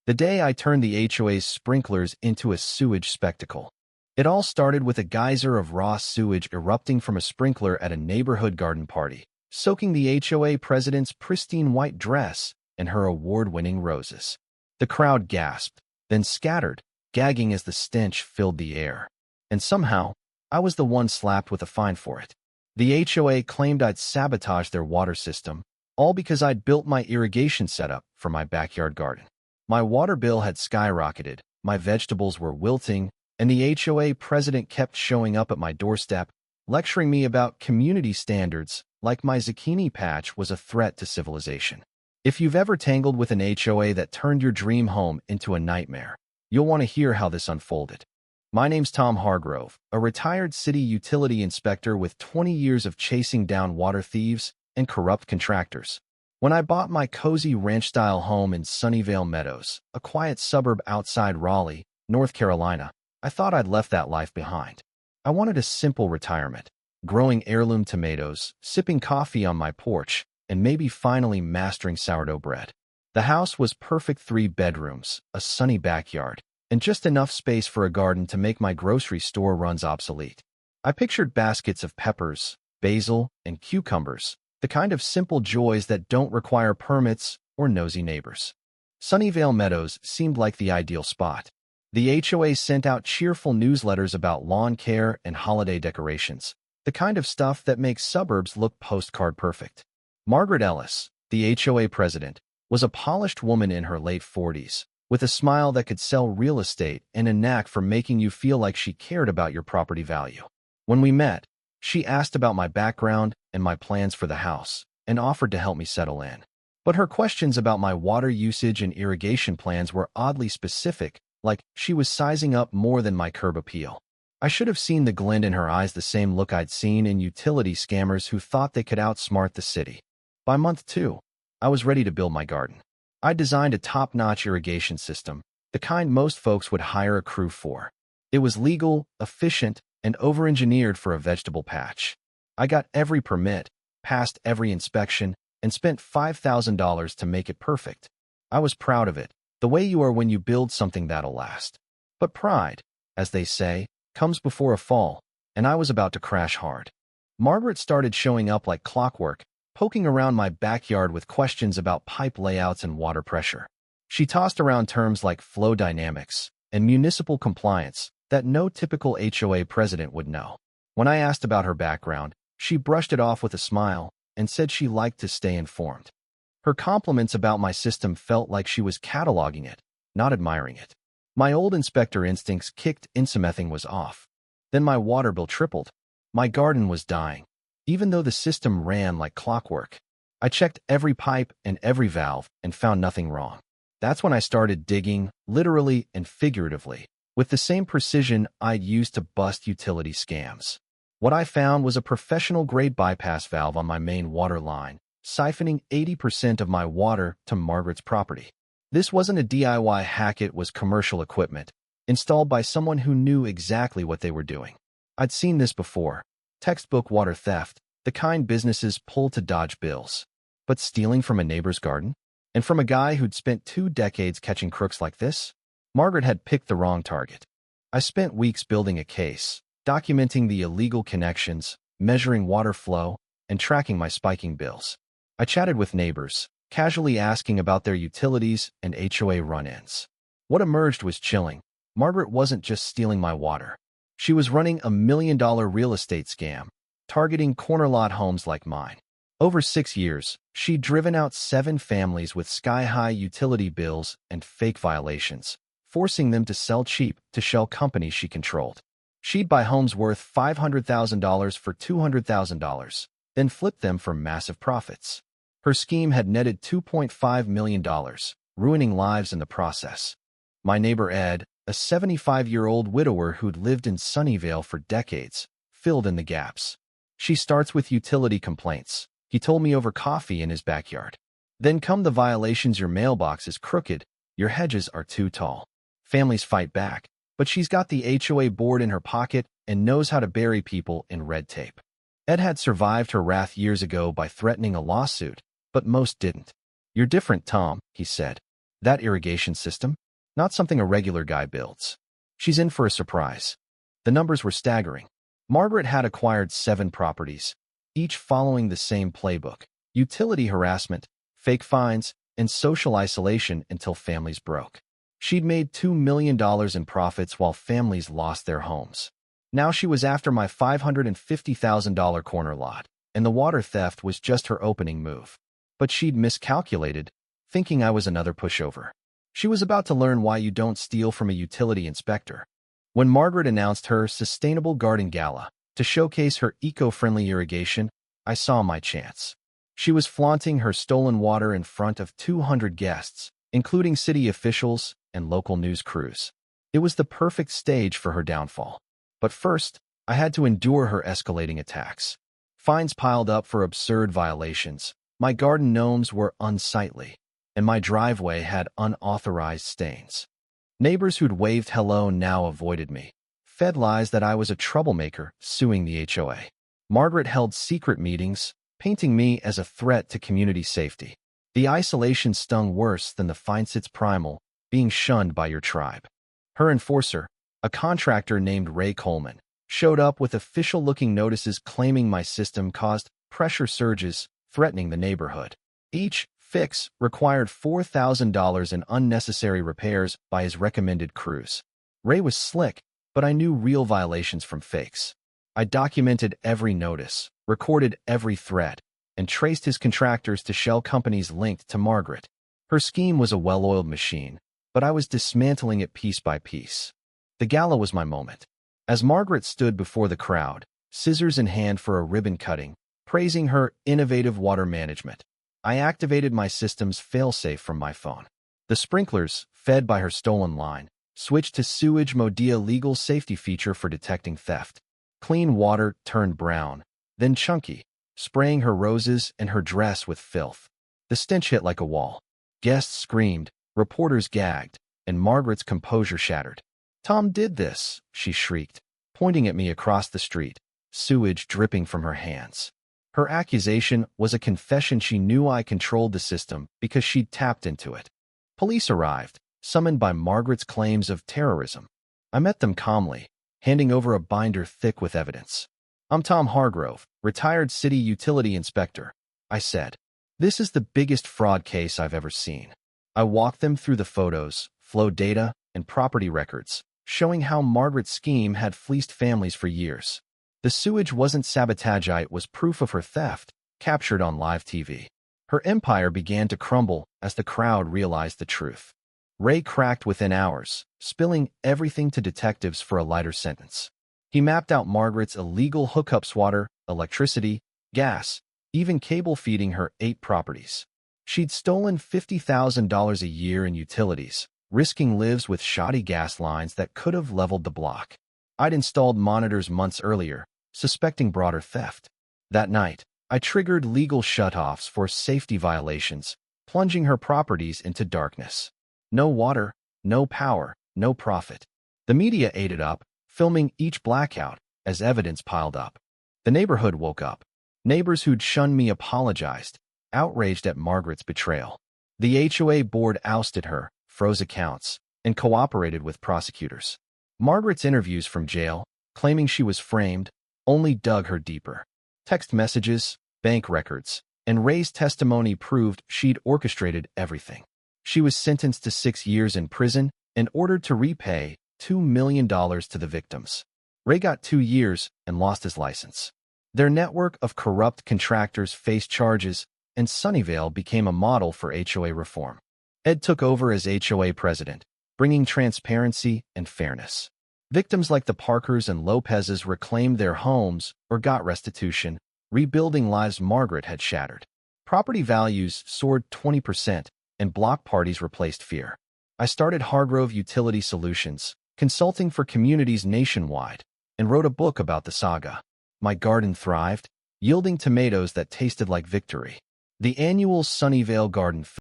The day I turned the HOA's sprinklers into a sewage spectacle. It all started with a geyser of raw sewage erupting from a sprinkler at a neighborhood garden party, soaking the HOA president's pristine white dress and her award-winning roses. The crowd gasped, then scattered, gagging as the stench filled the air. And somehow, I was the one slapped with a fine for it. The HOA claimed I'd sabotaged their water system, all because I'd built my irrigation setup for my backyard garden. My water bill had skyrocketed, my vegetables were wilting, and the HOA president kept showing up at my doorstep, lecturing me about community standards like my zucchini patch was a threat to civilization. If you've ever tangled with an HOA that turned your dream home into a nightmare, you'll want to hear how this unfolded. My name's Tom Hargrove, a retired city utility inspector with 20 years of chasing down water thieves and corrupt contractors. When I bought my cozy ranch-style home in Sunnyvale Meadows, a quiet suburb outside Raleigh, North Carolina, I thought I'd left that life behind. I wanted a simple retirement, growing heirloom tomatoes, sipping coffee on my porch, and maybe finally mastering sourdough bread. The house was perfect: 3 bedrooms, a sunny backyard, and just enough space for a garden to make my grocery store runs obsolete. I pictured baskets of peppers, basil, and cucumbers, the kind of simple joys that don't require permits or nosy neighbors. Sunnyvale Meadows seemed like the ideal spot. The HOA sent out cheerful newsletters about lawn care and holiday decorations, the kind of stuff that makes suburbs look postcard perfect. Margaret Ellis, the HOA president, was a polished woman in her late 40s, with a smile that could sell real estate and a knack for making you feel like she cared about your property value. When we met, she asked about my background and my plans for the house, and offered to help me settle in. But her questions about my water usage and irrigation plans were oddly specific, like she was sizing up more than my curb appeal. I should have seen the glint in her eyes, the same look I'd seen in utility scammers who thought they could outsmart the city. By month 2, I was ready to build my garden. I designed a top-notch irrigation system, the kind most folks would hire a crew for. It was legal, efficient, and over-engineered for a vegetable patch. I got every permit, passed every inspection, and spent $5,000 to make it perfect. I was proud of it, the way you are when you build something that'll last. But pride, as they say, comes before a fall, and I was about to crash hard. Margaret started showing up like clockwork, poking around my backyard with questions about pipe layouts and water pressure. She tossed around terms like flow dynamics and municipal compliance that no typical HOA president would know. When I asked about her background, she brushed it off with a smile and said she liked to stay informed. Her compliments about my system felt like she was cataloging it, not admiring it. My old inspector instincts kicked in. Something was off. Then my water bill tripled. My garden was dying, even though the system ran like clockwork. I checked every pipe and every valve and found nothing wrong. That's when I started digging, literally and figuratively, with the same precision I'd used to bust utility scams. What I found was a professional-grade bypass valve on my main water line, siphoning 80% of my water to Margaret's property. This wasn't a DIY hack, it was commercial equipment, installed by someone who knew exactly what they were doing. I'd seen this before. Textbook water theft, the kind businesses pull to dodge bills. But stealing from a neighbor's garden? And from a guy who'd spent 2 decades catching crooks like this? Margaret had picked the wrong target. I spent weeks building a case, documenting the illegal connections, measuring water flow, and tracking my spiking bills. I chatted with neighbors, casually asking about their utilities and HOA run-ins. What emerged was chilling. Margaret wasn't just stealing my water. She was running a $1 million real estate scam, targeting corner lot homes like mine. Over 6 years, she'd driven out 7 families with sky-high utility bills and fake violations, forcing them to sell cheap to shell companies she controlled. She'd buy homes worth $500,000 for $200,000, then flip them for massive profits. Her scheme had netted $2.5 million, ruining lives in the process. My neighbor Ed, a 75-year-old widower who'd lived in Sunnyvale for decades, filled in the gaps. She starts with utility complaints. He told me over coffee in his backyard. Then come the violations: your mailbox is crooked, your hedges are too tall. Families fight back, but she's got the HOA board in her pocket and knows how to bury people in red tape. Ed had survived her wrath years ago by threatening a lawsuit, but most didn't. "You're different, Tom," he said. That irrigation system? Not something a regular guy builds. She's in for a surprise. The numbers were staggering. Margaret had acquired 7 properties, each following the same playbook: utility harassment, fake fines, and social isolation until families broke. She'd made $2 million in profits while families lost their homes. Now she was after my $550,000 corner lot, and the water theft was just her opening move. But she'd miscalculated, thinking I was another pushover. She was about to learn why you don't steal from a utility inspector. When Margaret announced her Sustainable Garden Gala to showcase her eco-friendly irrigation, I saw my chance. She was flaunting her stolen water in front of 200 guests, including city officials and local news crews. It was the perfect stage for her downfall. But first, I had to endure her escalating attacks. Fines piled up for absurd violations. My garden gnomes were unsightly, and my driveway had unauthorized stains. Neighbors who'd waved hello now avoided me, fed lies that I was a troublemaker suing the HOA. Margaret held secret meetings, painting me as a threat to community safety. The isolation stung worse than the Feinsitz primal, being shunned by your tribe. Her enforcer, a contractor named Ray Coleman, showed up with official-looking notices claiming my system caused pressure surges, threatening the neighborhood. Each fix required $4,000 in unnecessary repairs by his recommended crews. Ray was slick, but I knew real violations from fakes. I documented every notice, recorded every threat, and traced his contractors to shell companies linked to Margaret. Her scheme was a well-oiled machine, but I was dismantling it piece by piece. The gala was my moment. As Margaret stood before the crowd, scissors in hand for a ribbon cutting, praising her innovative water management, I activated my system's failsafe from my phone. The sprinklers, fed by her stolen line, switched to Sewage Modia legal safety feature for detecting theft. Clean water turned brown, then chunky, spraying her roses and her dress with filth. The stench hit like a wall. Guests screamed, reporters gagged, and Margaret's composure shattered. "Tom did this," she shrieked, pointing at me across the street, sewage dripping from her hands. Her accusation was a confession she knew I controlled the system because she'd tapped into it. Police arrived, summoned by Margaret's claims of terrorism. I met them calmly, handing over a binder thick with evidence. "I'm Tom Hargrove, retired city utility inspector," I said. "This is the biggest fraud case I've ever seen." I walked them through the photos, flow data, and property records, showing how Margaret's scheme had fleeced families for years. The sewage wasn't sabotage, it was proof of her theft, captured on live TV. Her empire began to crumble as the crowd realized the truth. Ray cracked within hours, spilling everything to detectives for a lighter sentence. He mapped out Margaret's illegal hookups: water, electricity, gas, even cable feeding her 8 properties. She'd stolen $50,000 a year in utilities, risking lives with shoddy gas lines that could have leveled the block. I'd installed monitors months earlier, suspecting broader theft. That night, I triggered legal shutoffs for safety violations, plunging her properties into darkness. No water, no power, no profit. The media ate it up, filming each blackout as evidence piled up. The neighborhood woke up. Neighbors who'd shunned me apologized, outraged at Margaret's betrayal. The HOA board ousted her, froze accounts, and cooperated with prosecutors. Margaret's interviews from jail, claiming she was framed, only dug her deeper. Text messages, bank records, and Ray's testimony proved she'd orchestrated everything. She was sentenced to 6 years in prison and ordered to repay $2 million to the victims. Ray got 2 years and lost his license. Their network of corrupt contractors faced charges, and Sunnyvale became a model for HOA reform. Ed took over as HOA president, bringing transparency and fairness. Victims like the Parkers and Lopez's reclaimed their homes or got restitution, rebuilding lives Margaret had shattered. Property values soared 20%, and block parties replaced fear. I started Hargrove Utility Solutions, consulting for communities nationwide, and wrote a book about the saga. My garden thrived, yielding tomatoes that tasted like victory. The annual Sunnyvale Garden